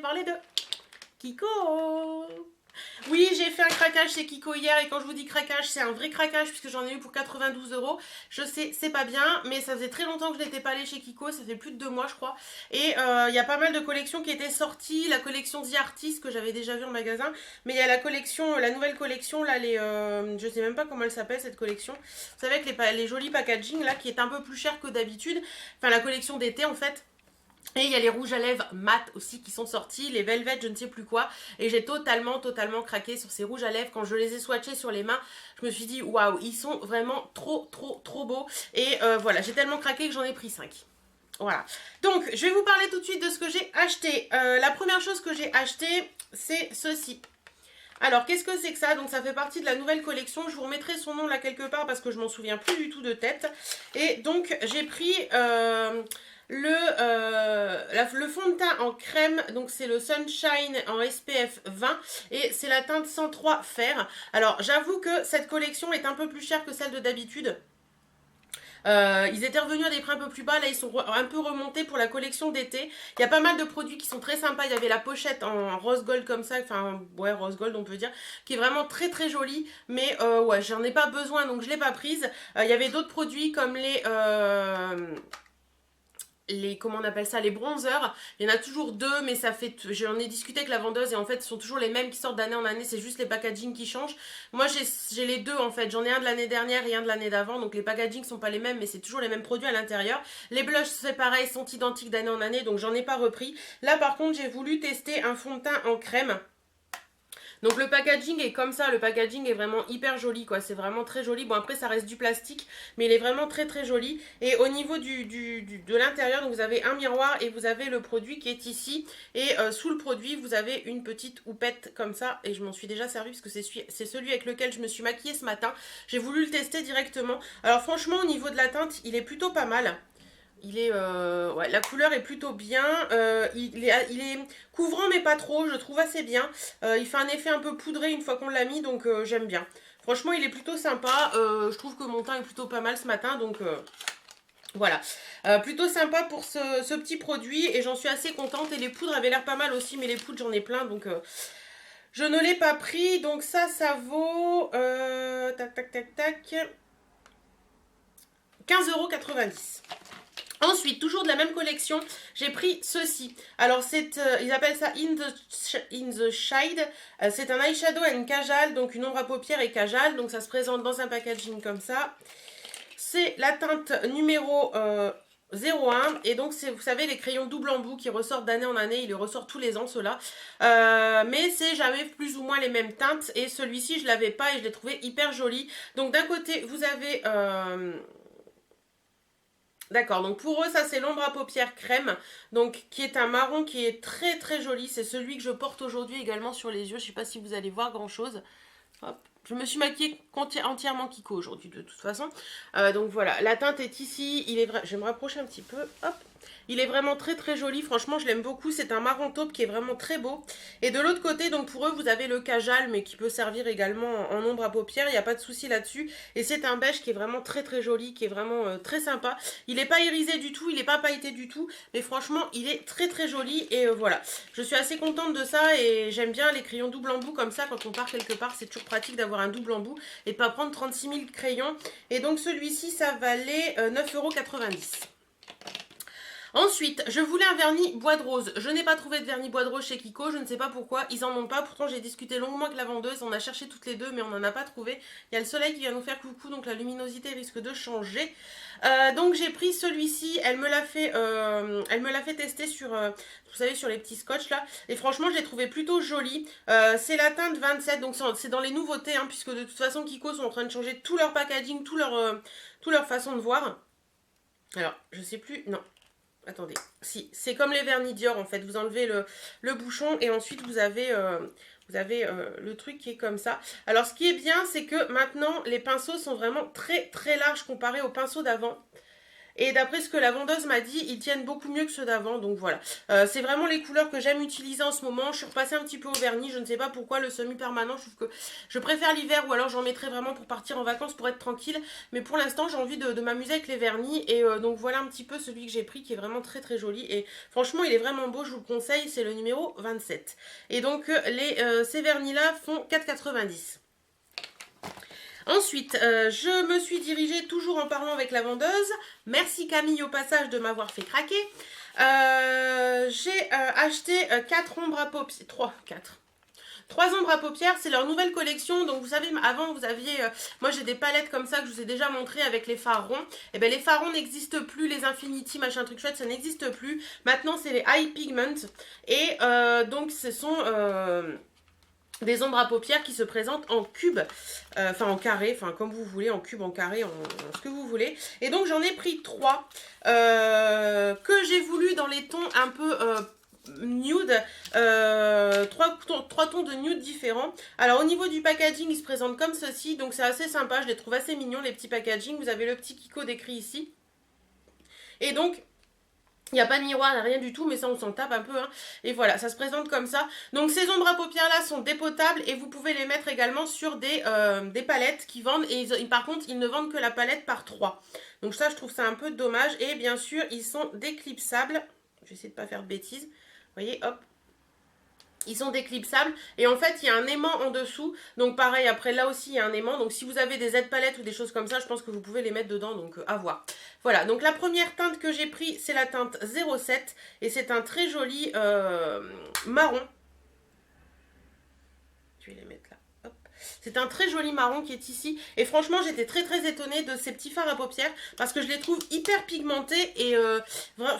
parler de Kiko. Oui, j'ai fait un craquage chez Kiko hier et quand je vous dis craquage, c'est un vrai craquage puisque j'en ai eu pour 92 euros. Je sais, c'est pas bien, mais ça faisait très longtemps que je n'étais pas allée chez Kiko, ça fait plus de 2 mois je crois. Et il y a pas mal de collections qui étaient sorties, la collection The Artist que j'avais déjà vue en magasin, mais il y a la collection, la nouvelle collection, là, je sais même pas comment elle s'appelle cette collection. Vous savez, avec les jolis packaging là qui est un peu plus cher que d'habitude, enfin la collection d'été en fait. Et il y a les rouges à lèvres mat aussi qui sont sortis, les velvet je ne sais plus quoi. Et j'ai totalement craqué sur ces rouges à lèvres. Quand je les ai swatchés sur les mains, je me suis dit waouh, ils sont vraiment trop beaux. Et voilà, j'ai tellement craqué que j'en ai pris 5. Voilà. Donc, je vais vous parler tout de suite de ce que j'ai acheté. La première chose que j'ai acheté, c'est ceci. Alors, qu'est-ce que c'est que ça? Donc, ça fait partie de la nouvelle collection. Je vous remettrai son nom là quelque part parce que je m'en souviens plus du tout de tête. Et donc, j'ai pris le fond de teint en crème. Donc, c'est le Sunshine en SPF 20. Et c'est la teinte 103 Fer. Alors, j'avoue que cette collection est un peu plus chère que celle de d'habitude. Ils étaient revenus à des prix un peu plus bas, là ils sont un peu remontés pour la collection d'été. Il y a pas mal de produits qui sont très sympas, il y avait la pochette en rose gold comme ça, enfin ouais rose gold on peut dire, qui est vraiment très jolie, mais ouais j'en ai pas besoin donc je l'ai pas prise. Il y avait d'autres produits comme comment on appelle ça, les bronzers. Il y en a toujours deux, mais ça fait, j'en ai discuté avec la vendeuse et en fait ce sont toujours les mêmes qui sortent d'année en année, c'est juste les packaging qui changent. Moi j'ai les deux en fait, j'en ai un de l'année dernière et un de l'année d'avant, donc les packaging sont pas les mêmes mais c'est toujours les mêmes produits à l'intérieur. Les blushs c'est pareil, sont identiques d'année en année, donc j'en ai pas repris. Là par contre j'ai voulu tester un fond de teint en crème. Donc le packaging est comme ça, le packaging est vraiment hyper joli quoi, c'est vraiment très joli. Bon après ça reste du plastique, mais il est vraiment très joli. Et au niveau de l'intérieur, donc vous avez un miroir et vous avez le produit qui est ici. Et sous le produit, vous avez une petite houppette comme ça. Et je m'en suis déjà servi parce que c'est celui avec lequel je me suis maquillée ce matin. J'ai voulu le tester directement. Alors franchement au niveau de la teinte, il est plutôt pas mal. Ouais, la couleur est plutôt bien. Il est couvrant mais pas trop, je trouve assez bien. Il fait un effet un peu poudré une fois qu'on l'a mis, donc j'aime bien. Franchement, il est plutôt sympa. Je trouve que mon teint est plutôt pas mal ce matin, donc voilà. Plutôt sympa pour ce petit produit et j'en suis assez contente. Et les poudres avaient l'air pas mal aussi, mais les poudres j'en ai plein, donc je ne l'ai pas pris. Donc ça vaut tac 15,90 €. Ensuite, toujours de la même collection, j'ai pris ceci. Alors, ils appellent ça In the Shade. C'est un eyeshadow and kajal, donc une ombre à paupières et kajal. Donc, ça se présente dans un packaging comme ça. C'est la teinte numéro 01. Et donc, c'est, vous savez, les crayons double embout qui ressortent d'année en année. Ils les ressortent tous les ans, ceux-là. Mais c'est jamais plus ou moins les mêmes teintes. Et celui-ci, je ne l'avais pas et je l'ai trouvé hyper joli. Donc, d'un côté, vous avez... D'accord, donc pour eux, ça c'est l'ombre à paupières crème, donc qui est un marron qui est très joli. C'est celui que je porte aujourd'hui également sur les yeux. Je ne sais pas si vous allez voir grand chose. Hop. Je me suis maquillée entièrement Kiko aujourd'hui de toute façon. Donc voilà, la teinte est ici. Il est vrai. Je vais me rapprocher un petit peu. Hop. Il est vraiment très joli. Franchement, je l'aime beaucoup. C'est un marron taupe qui est vraiment très beau. Et de l'autre côté, donc pour eux, vous avez le kajal, mais qui peut servir également en ombre à paupières. Il n'y a pas de souci là-dessus. Et c'est un beige qui est vraiment très joli, qui est vraiment très sympa. Il n'est pas irisé du tout, il n'est pas pailleté du tout. Mais franchement, il est très joli. Et voilà. Je suis assez contente de ça. Et j'aime bien les crayons double embout comme ça. Quand on part quelque part, c'est toujours pratique d'avoir un double embout. Et de pas prendre 36 000 crayons. Et donc celui-ci, ça valait 9,90 €. Ensuite, je voulais un vernis bois de rose. Je n'ai pas trouvé de vernis bois de rose chez Kiko, je ne sais pas pourquoi. Ils en ont pas, pourtant j'ai discuté longuement avec la vendeuse. On a cherché toutes les deux, mais on n'en a pas trouvé. Il y a le soleil qui vient nous faire coucou, donc la luminosité risque de changer. Donc j'ai pris celui-ci. Elle me l'a fait tester sur, vous savez, sur les petits scotch là. Et franchement, je l'ai trouvé plutôt joli. C'est la teinte 27, donc c'est dans les nouveautés, hein, puisque de toute façon, Kiko sont en train de changer tout leur packaging, tout leur façon de voir. Alors, je sais plus, non. Attendez, si, c'est comme les vernis Dior en fait, vous enlevez le bouchon et ensuite vous avez le truc qui est comme ça. Alors ce qui est bien, c'est que maintenant les pinceaux sont vraiment très larges comparés aux pinceaux d'avant. Et d'après ce que la vendeuse m'a dit, ils tiennent beaucoup mieux que ceux d'avant. Donc voilà, c'est vraiment les couleurs que j'aime utiliser en ce moment. Je suis repassée un petit peu au vernis, je ne sais pas pourquoi, le semi-permanent, je trouve que je préfère l'hiver, ou alors j'en mettrai vraiment pour partir en vacances, pour être tranquille. Mais pour l'instant, j'ai envie de m'amuser avec les vernis. Et donc voilà un petit peu celui que j'ai pris, qui est vraiment très très joli. Et franchement, il est vraiment beau, je vous le conseille, c'est le numéro 27. Et donc ces vernis-là font 4,90. Ensuite, je me suis dirigée, toujours en parlant avec la vendeuse. Merci Camille au passage de m'avoir fait craquer. J'ai acheté 4 ombres à paupières. 3 ombres à paupières, c'est leur nouvelle collection. Donc vous savez, avant vous aviez, moi j'ai des palettes comme ça que je vous ai déjà montré avec les fards ronds. Et bien les fards ronds n'existent plus, les Infinity machin truc chouette, ça n'existe plus. Maintenant c'est les High Pigment. Et donc ce sont des ombres à paupières qui se présentent en cube, enfin en carré, enfin comme vous voulez, en cube, en carré, en ce que vous voulez. Et donc j'en ai pris 3 que j'ai voulu dans les tons un peu nude, 3 tons de nude différents. Alors au niveau du packaging, ils se présentent comme ceci, donc c'est assez sympa, je les trouve assez mignons les petits packaging. Vous avez le petit Kiko décrit ici. Et donc il n'y a pas de miroir, rien du tout, mais ça on s'en tape un peu, hein. Et voilà, ça se présente comme ça. Donc ces ombres à paupières là sont dépotables et vous pouvez les mettre également sur des palettes qui vendent. Et par contre, ils ne vendent que la palette par 3. Donc ça, je trouve ça un peu dommage. Et bien sûr, ils sont déclipsables. Je vais essayer de ne pas faire de bêtises. Vous voyez, hop. Ils sont déclipsables et en fait il y a un aimant en dessous, donc pareil après là aussi il y a un aimant, donc si vous avez des aides-palettes ou des choses comme ça, je pense que vous pouvez les mettre dedans, donc à voir. Voilà, donc la première teinte que j'ai pris c'est la teinte 07 et c'est un très joli marron. Je vais les mettre là. C'est un très joli marron qui est ici. Et franchement, j'étais très très étonnée de ces petits fards à paupières parce que je les trouve hyper pigmentés et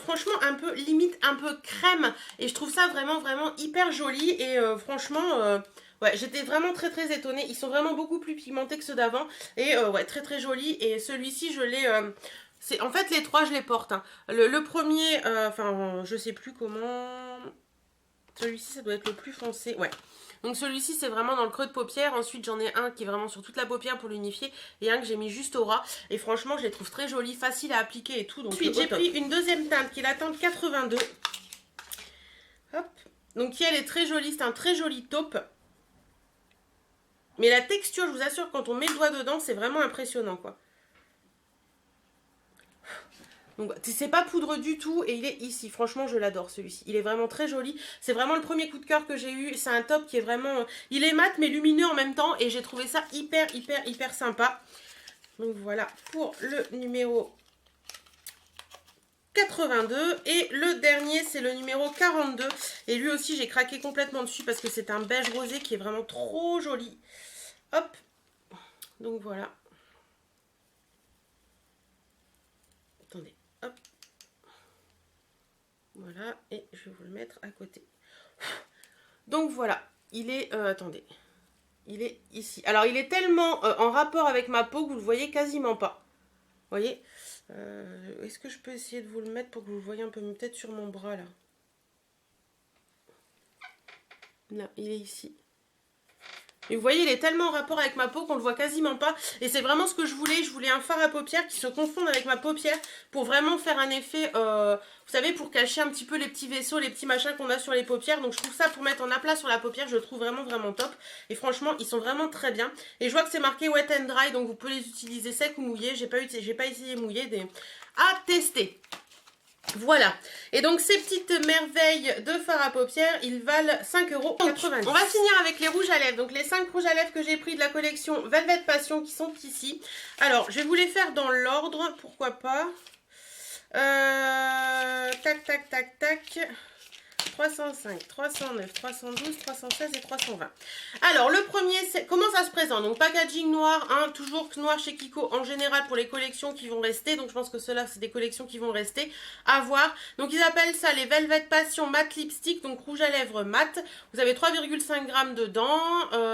franchement un peu limite un peu crème. Et je trouve ça vraiment vraiment hyper joli. Et franchement, ouais, j'étais vraiment très très étonnée. Ils sont vraiment beaucoup plus pigmentés que ceux d'avant. Et ouais, très très joli. Et celui-ci, je l'ai... en fait, les 3, je les porte. Hein. Le premier, enfin, je sais plus comment... Celui-ci, ça doit être le plus foncé. Ouais. Donc celui-ci c'est vraiment dans le creux de paupière. Ensuite j'en ai un qui est vraiment sur toute la paupière pour l'unifier. Et un que j'ai mis juste au ras. Et franchement je les trouve très jolis, faciles à appliquer et tout. Donc ensuite j'ai pris une deuxième teinte qui est la teinte 82. Hop. Donc qui elle est très jolie, c'est un très joli taupe. Mais la texture, je vous assure, quand on met le doigt dedans, c'est vraiment impressionnant quoi. Donc c'est pas poudre du tout et il est ici. Franchement je l'adore celui-ci. Il est vraiment très joli. C'est vraiment le premier coup de cœur que j'ai eu. C'est un top qui est vraiment... Il est mat mais lumineux en même temps et j'ai trouvé ça hyper hyper hyper sympa. Donc voilà pour le numéro 82. Et le dernier c'est le numéro 42. Et lui aussi j'ai craqué complètement dessus parce que c'est un beige rosé qui est vraiment trop joli. Hop. Donc voilà. Attendez. Hop. Voilà, et je vais vous le mettre à côté. Donc voilà, il est... attendez. Il est ici. Alors, il est tellement en rapport avec ma peau que vous le voyez quasiment pas. Vous voyez, est-ce que je peux essayer de vous le mettre pour que vous le voyez un peu, peut-être sur mon bras, là. Là, il est ici. Et vous voyez, il est tellement en rapport avec ma peau qu'on le voit quasiment pas. Et c'est vraiment ce que je voulais. Je voulais un fard à paupières qui se confonde avec ma paupière pour vraiment faire un effet, vous savez, pour cacher un petit peu les petits vaisseaux, les petits machins qu'on a sur les paupières. Donc je trouve ça pour mettre en aplat sur la paupière, je le trouve vraiment vraiment top. Et franchement, ils sont vraiment très bien. Et je vois que c'est marqué wet and dry, donc vous pouvez les utiliser secs ou mouillés. J'ai pas essayé mouillé, à tester. Voilà, et donc ces petites merveilles de fard à paupières, ils valent 5,90 €. On va finir avec les rouges à lèvres. Donc les 5 rouges à lèvres que j'ai pris de la collection Velvet Passion qui sont ici. Alors, je vais vous les faire dans l'ordre, pourquoi pas. Tac, tac, tac, tac. 305, 309, 312, 316 et 320. Alors, le premier, c'est comment ça se présente. Donc, packaging noir, hein, toujours noir chez Kiko en général pour les collections qui vont rester. Donc, je pense que ceux-là, c'est des collections qui vont rester à voir. Donc, ils appellent ça les Velvet Passion Matte Lipstick, donc rouge à lèvres mat. Vous avez 3,5 g dedans.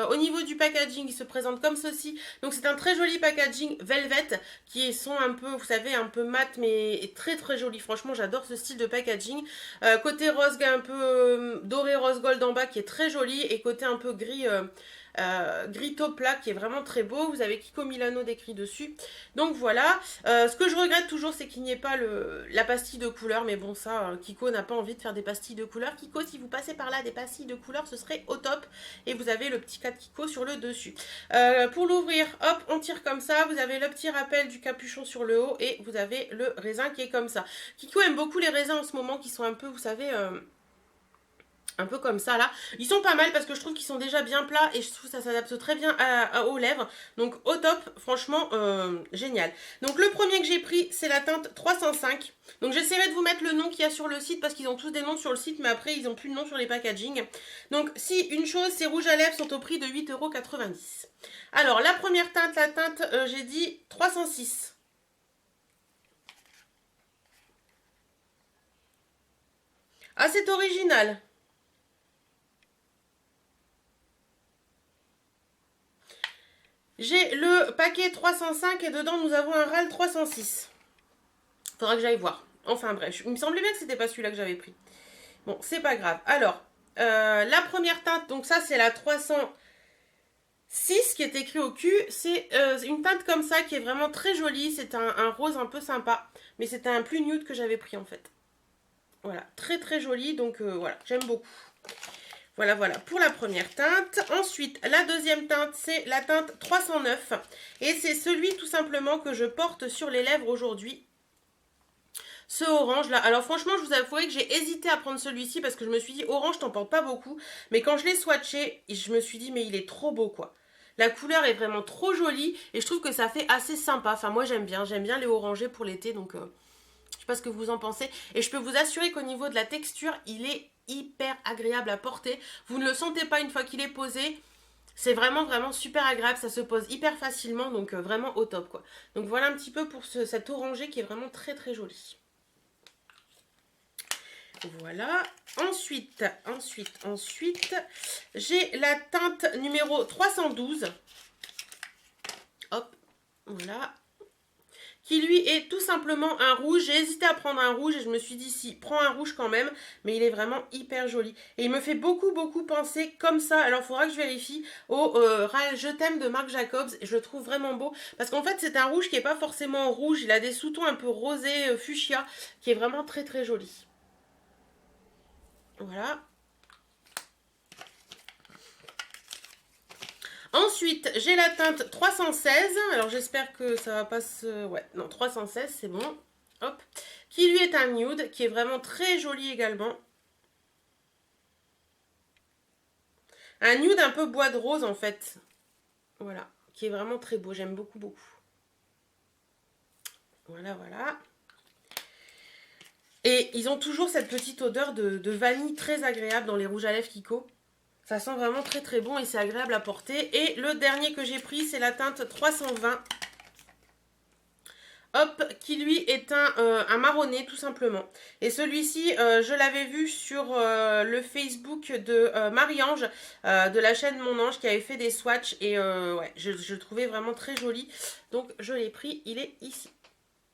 Au niveau du packaging, il se présente comme ceci. Donc, c'est un très joli packaging Velvet qui sont un peu, vous savez, un peu mat, mais très très joli. Franchement, j'adore ce style de packaging. Côté rose, un peu peu doré rose gold en bas qui est très joli et côté un peu gris, gris taupe plat qui est vraiment très beau. Vous avez Kiko Milano décrit dessus. Donc voilà. Ce que je regrette toujours, c'est qu'il n'y ait pas la pastille de couleur. Mais bon, ça, Kiko n'a pas envie de faire des pastilles de couleur. Kiko, si vous passez par là des pastilles de couleur, ce serait au top. Et vous avez le petit cas de Kiko sur le dessus. Pour l'ouvrir, hop, on tire comme ça. Vous avez le petit rappel du capuchon sur le haut. Et vous avez le raisin qui est comme ça. Kiko aime beaucoup les raisins en ce moment qui sont un peu, vous savez... un peu comme ça là. Ils sont pas mal parce que je trouve qu'ils sont déjà bien plats et je trouve que ça s'adapte très bien aux lèvres. Donc au top, franchement, génial. Donc le premier que j'ai pris, c'est la teinte 305. Donc j'essaierai de vous mettre le nom qu'il y a sur le site parce qu'ils ont tous des noms sur le site mais après ils n'ont plus de nom sur les packaging. Donc si une chose, ces rouges à lèvres sont au prix de 8,90 €. Alors la première teinte, la teinte, j'ai dit 306. Ah, c'est original. J'ai le paquet 305 et dedans nous avons un RAL 306. Faudra que j'aille voir. Enfin bref, il me semblait bien que c'était pas celui-là que j'avais pris. Bon, c'est pas grave. Alors, la première teinte, donc ça c'est la 306 qui est écrit au cul. C'est une teinte comme ça qui est vraiment très jolie. C'est un rose un peu sympa. Mais c'était un plus nude que j'avais pris en fait. Voilà, très très joli. Donc voilà, j'aime beaucoup. Voilà, voilà, pour la première teinte. Ensuite, la deuxième teinte, c'est la teinte 309. Et c'est celui tout simplement que je porte sur les lèvres aujourd'hui. Ce orange là. Alors franchement, je vous avoue que j'ai hésité à prendre celui-ci parce que je me suis dit, orange, t'en portes pas beaucoup. Mais quand je l'ai swatché, je me suis dit, mais il est trop beau quoi. La couleur est vraiment trop jolie et je trouve que ça fait assez sympa. Enfin, moi j'aime bien les orangés pour l'été. Donc, je sais pas ce que vous en pensez. Et je peux vous assurer qu'au niveau de la texture, il est hyper agréable à porter. Vous ne le sentez pas une fois qu'il est posé. C'est vraiment vraiment super agréable. Ça se pose hyper facilement. Donc vraiment au top quoi. Donc voilà un petit peu pour cet orangé qui est vraiment très très joli. Voilà. Ensuite, j'ai la teinte numéro 312. Hop, voilà. Qui lui est tout simplement un rouge. J'ai hésité à prendre un rouge et je me suis dit si, prends un rouge quand même, mais il est vraiment hyper joli. Et il me fait beaucoup penser comme ça, alors il faudra que je vérifie, au Je t'aime de Marc Jacobs. Et je le trouve vraiment beau, parce qu'en fait c'est un rouge qui n'est pas forcément rouge, il a des sous-tons un peu rosés, fuchsia, qui est vraiment très très joli. Voilà. Ensuite, j'ai la teinte 316. Alors, j'espère que ça va pas se... Ouais, non, 316, c'est bon. Hop. Qui lui est un nude, qui est vraiment très joli également. Un nude un peu bois de rose, en fait. Voilà. Qui est vraiment très beau. J'aime beaucoup, beaucoup. Voilà, voilà. Et ils ont toujours cette petite odeur de vanille très agréable dans les rouges à lèvres Kiko. Ça sent vraiment très très bon et c'est agréable à porter. Et le dernier que j'ai pris, c'est la teinte 320. Hop, qui lui est un marronné tout simplement. Et celui-ci, je l'avais vu sur le Facebook de Marie-Ange, de la chaîne Mon Ange, qui avait fait des swatchs. Et ouais, je le trouvais vraiment très joli. Donc je l'ai pris, il est ici.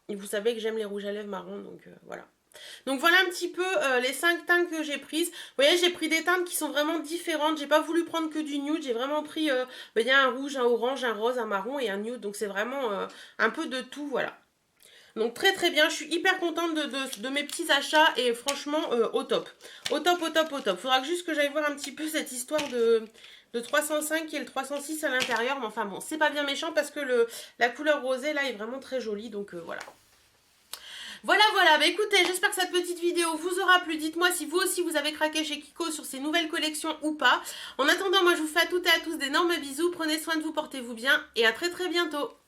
Et vous savez que j'aime les rouges à lèvres marron, donc voilà. Donc voilà un petit peu les 5 teintes que j'ai prises. Vous voyez, j'ai pris des teintes qui sont vraiment différentes. J'ai pas voulu prendre que du nude. J'ai vraiment pris il y a un rouge, un orange, un rose, un marron et un nude. Donc c'est vraiment un peu de tout, voilà. Donc très très bien. Je suis hyper contente de mes petits achats et franchement au top. Au top, au top, au top. Faudra juste que j'aille voir un petit peu cette histoire de 305 et le 306 à l'intérieur. Mais enfin bon, c'est pas bien méchant parce que la couleur rosée là est vraiment très jolie. Donc voilà. Voilà, voilà, bah écoutez, j'espère que cette petite vidéo vous aura plu. Dites-moi si vous aussi vous avez craqué chez Kiko sur ces nouvelles collections ou pas. En attendant, moi je vous fais à toutes et à tous d'énormes bisous. Prenez soin de vous, portez-vous bien et à très très bientôt.